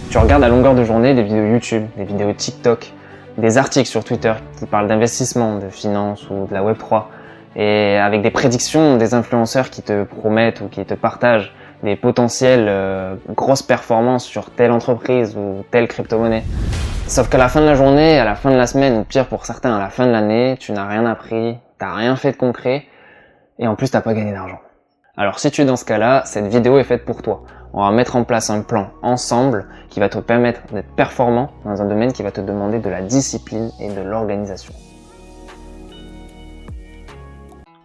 Tu regardes à longueur de journée des vidéos YouTube, des vidéos TikTok, des articles sur Twitter qui parlent d'investissement, de finance ou de la Web3, et avec des prédictions des influenceurs qui te promettent ou qui te partagent des potentielles grosses performances sur telle entreprise ou telle crypto-monnaie. Sauf qu'à la fin de la journée, à la fin de la semaine, ou pire pour certains, à la fin de l'année, tu n'as rien appris, t'as rien fait de concret, et en plus t'as pas gagné d'argent. Alors si tu es dans ce cas-là, cette vidéo est faite pour toi. On va mettre en place un plan ensemble qui va te permettre d'être performant dans un domaine qui va te demander de la discipline et de l'organisation.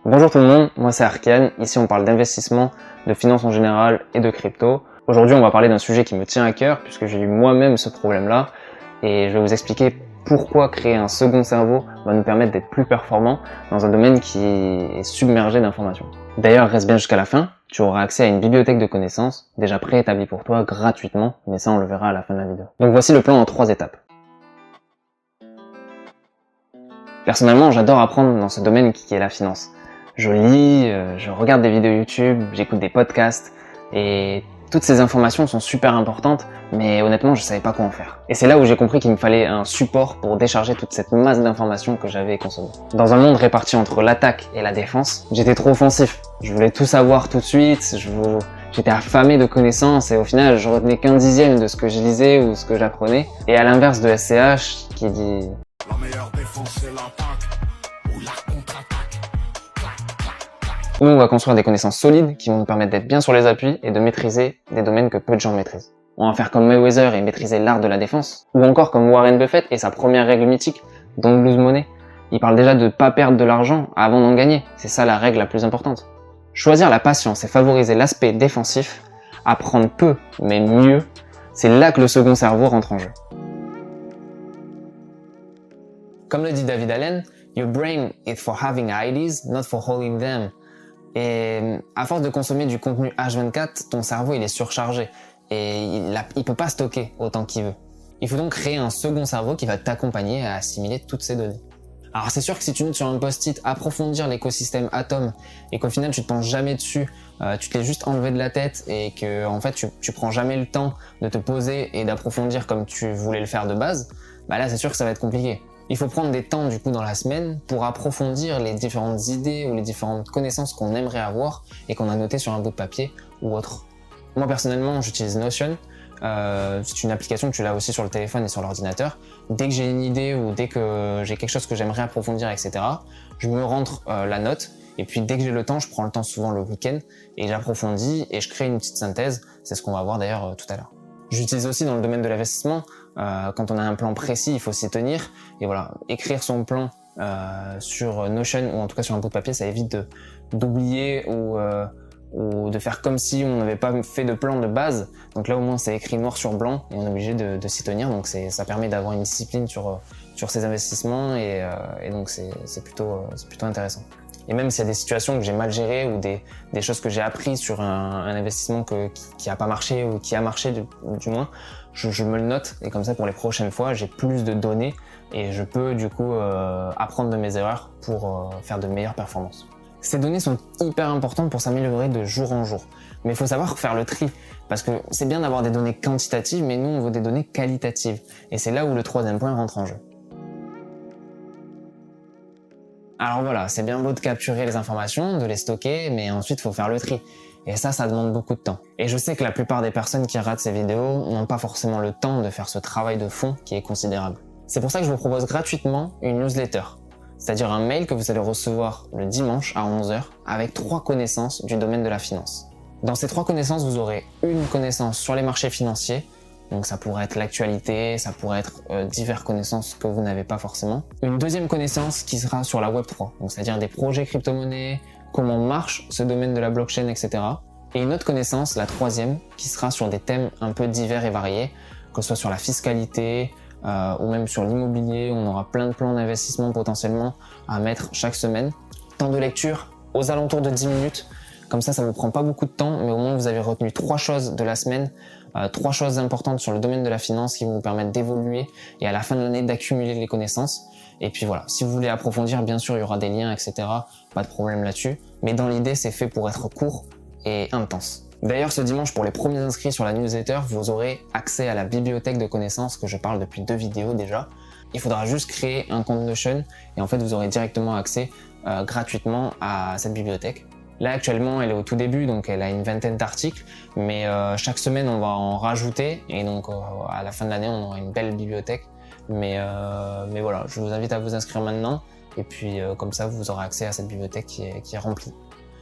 Bonjour tout le monde, moi c'est Arkan, ici on parle d'investissement, de finance en général et de crypto. Aujourd'hui on va parler d'un sujet qui me tient à cœur puisque j'ai eu moi-même ce problème-là et je vais vous expliquer pourquoi créer un second cerveau va nous permettre d'être plus performants dans un domaine qui est submergé d'informations. D'ailleurs reste bien jusqu'à la fin, tu auras accès à une bibliothèque de connaissances déjà préétablie pour toi gratuitement, mais ça on le verra à la fin de la vidéo. Donc voici le plan en 3 étapes. Personnellement j'adore apprendre dans ce domaine qui est la finance. Je lis, je regarde des vidéos YouTube, j'écoute des podcasts et toutes ces informations sont super importantes, mais honnêtement je savais pas quoi en faire. Et c'est là où j'ai compris qu'il me fallait un support pour décharger toute cette masse d'informations que j'avais consommée. Dans un monde réparti entre l'attaque et la défense, j'étais trop offensif. Je voulais tout savoir tout de suite, j'étais affamé de connaissances et au final je retenais qu'un dixième de ce que je lisais ou ce que j'apprenais. Et à l'inverse de SCH qui dit « La meilleure défense c'est l'attaque ou la contre-attaque ». Où on va construire des connaissances solides qui vont nous permettre d'être bien sur les appuis et de maîtriser des domaines que peu de gens maîtrisent. On va faire comme Mayweather et maîtriser l'art de la défense, ou encore comme Warren Buffett et sa première règle mythique, Don't Lose Money. Il parle déjà de pas perdre de l'argent avant d'en gagner, c'est ça la règle la plus importante. Choisir la patience et favoriser l'aspect défensif, apprendre peu mais mieux, c'est là que le second cerveau rentre en jeu. Comme le dit David Allen, Your brain is for having ideas, not for holding them. Et à force de consommer du contenu H24, ton cerveau il est surchargé et il peut pas stocker autant qu'il veut. Il faut donc créer un second cerveau qui va t'accompagner à assimiler toutes ces données. Alors c'est sûr que si tu notes sur un post-it approfondir l'écosystème Atom et qu'au final tu te penches jamais dessus, tu te l'es juste enlevé de la tête et que en fait tu prends jamais le temps de te poser et d'approfondir comme tu voulais le faire de base, bah là c'est sûr que ça va être compliqué. Il faut prendre des temps du coup dans la semaine pour approfondir les différentes idées ou les différentes connaissances qu'on aimerait avoir et qu'on a notées sur un bout de papier ou autre. Moi personnellement j'utilise Notion, c'est une application que tu l'as aussi sur le téléphone et sur l'ordinateur. Dès que j'ai une idée ou dès que j'ai quelque chose que j'aimerais approfondir etc, je me rentre la note et puis dès que j'ai le temps, je prends le temps souvent le week-end et j'approfondis et je crée une petite synthèse, c'est ce qu'on va voir d'ailleurs tout à l'heure. J'utilise aussi dans le domaine de l'investissement, quand on a un plan précis, il faut s'y tenir. Et voilà, écrire son plan sur Notion ou en tout cas sur un bout de papier, ça évite d'oublier ou de faire comme si on n'avait pas fait de plan de base. Donc là au moins c'est écrit noir sur blanc et on est obligé de s'y tenir. Donc ça permet d'avoir une discipline sur ses investissements et donc c'est plutôt intéressant. Et même s'il y a des situations que j'ai mal gérées ou des choses que j'ai apprises sur un investissement qui a pas marché ou qui a marché du moins, je me le note et comme ça pour les prochaines fois j'ai plus de données et je peux du coup apprendre de mes erreurs pour faire de meilleures performances. Ces données sont hyper importantes pour s'améliorer de jour en jour, mais il faut savoir faire le tri parce que c'est bien d'avoir des données quantitatives mais nous on veut des données qualitatives et c'est là où le troisième point rentre en jeu. Alors voilà, c'est bien beau de capturer les informations, de les stocker, mais ensuite il faut faire le tri. Et ça demande beaucoup de temps. Et je sais que la plupart des personnes qui regardent ces vidéos n'ont pas forcément le temps de faire ce travail de fond qui est considérable. C'est pour ça que je vous propose gratuitement une newsletter, c'est-à-dire un mail que vous allez recevoir le dimanche à 11h avec 3 connaissances du domaine de la finance. Dans ces 3 connaissances, vous aurez une connaissance sur les marchés financiers, donc ça pourrait être l'actualité, ça pourrait être diverses connaissances que vous n'avez pas forcément. Une deuxième connaissance qui sera sur la Web3, donc c'est-à-dire des projets crypto-monnaies, comment marche ce domaine de la blockchain, etc. Et une autre connaissance, la troisième, qui sera sur des thèmes un peu divers et variés, que ce soit sur la fiscalité ou même sur l'immobilier. On aura plein de plans d'investissement potentiellement à mettre chaque semaine. Temps de lecture aux alentours de 10 minutes. Comme ça vous prend pas beaucoup de temps, mais au moins vous avez retenu 3 choses de la semaine, 3 choses importantes sur le domaine de la finance qui vont vous permettre d'évoluer et à la fin de l'année d'accumuler les connaissances. Et puis voilà, si vous voulez approfondir, bien sûr, il y aura des liens, etc. Pas de problème là-dessus. Mais dans l'idée, c'est fait pour être court et intense. D'ailleurs, ce dimanche, pour les premiers inscrits sur la newsletter, vous aurez accès à la bibliothèque de connaissances que je parle depuis 2 vidéos déjà. Il faudra juste créer un compte Notion et en fait, vous aurez directement accès gratuitement à cette bibliothèque. Là, actuellement, elle est au tout début, donc elle a une vingtaine d'articles, mais chaque semaine, on va en rajouter et donc à la fin de l'année, on aura une belle bibliothèque. Mais voilà, je vous invite à vous inscrire maintenant et puis comme ça, vous aurez accès à cette bibliothèque qui est remplie.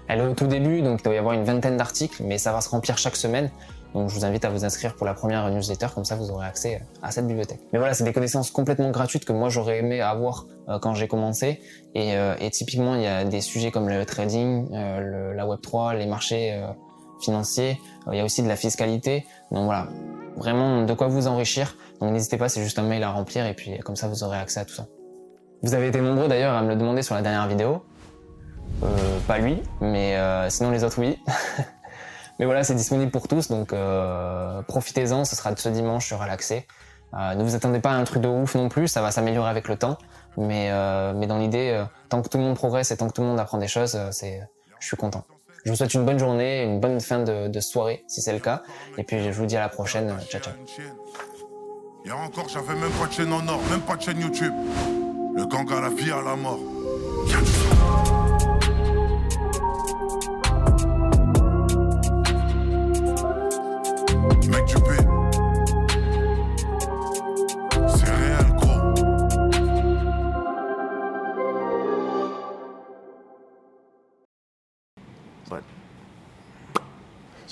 Elle est au tout début, donc il doit y avoir une vingtaine d'articles, mais ça va se remplir chaque semaine. Donc je vous invite à vous inscrire pour la première newsletter, comme ça vous aurez accès à cette bibliothèque. Mais voilà, c'est des connaissances complètement gratuites que moi j'aurais aimé avoir quand j'ai commencé. Et typiquement, il y a des sujets comme le trading, la Web3, les marchés financiers. Il y a aussi de la fiscalité. Donc voilà, vraiment de quoi vous enrichir. Donc n'hésitez pas, c'est juste un mail à remplir et puis comme ça vous aurez accès à tout ça. Vous avez été nombreux d'ailleurs à me le demander sur la dernière vidéo. Pas lui, mais sinon les autres oui. Mais voilà, c'est disponible pour tous, donc profitez-en, ce sera ce dimanche sur l'accès. Ne vous attendez pas à un truc de ouf non plus, ça va s'améliorer avec le temps, mais dans l'idée, tant que tout le monde progresse et tant que tout le monde apprend des choses, je suis content. Je vous souhaite une bonne journée, une bonne fin de soirée, si c'est le cas, et puis je vous dis à la prochaine, ciao ciao. Hier encore, j'avais même pas de chaîne en or, même pas de chaîne YouTube. Le gang à la vie, à la mort.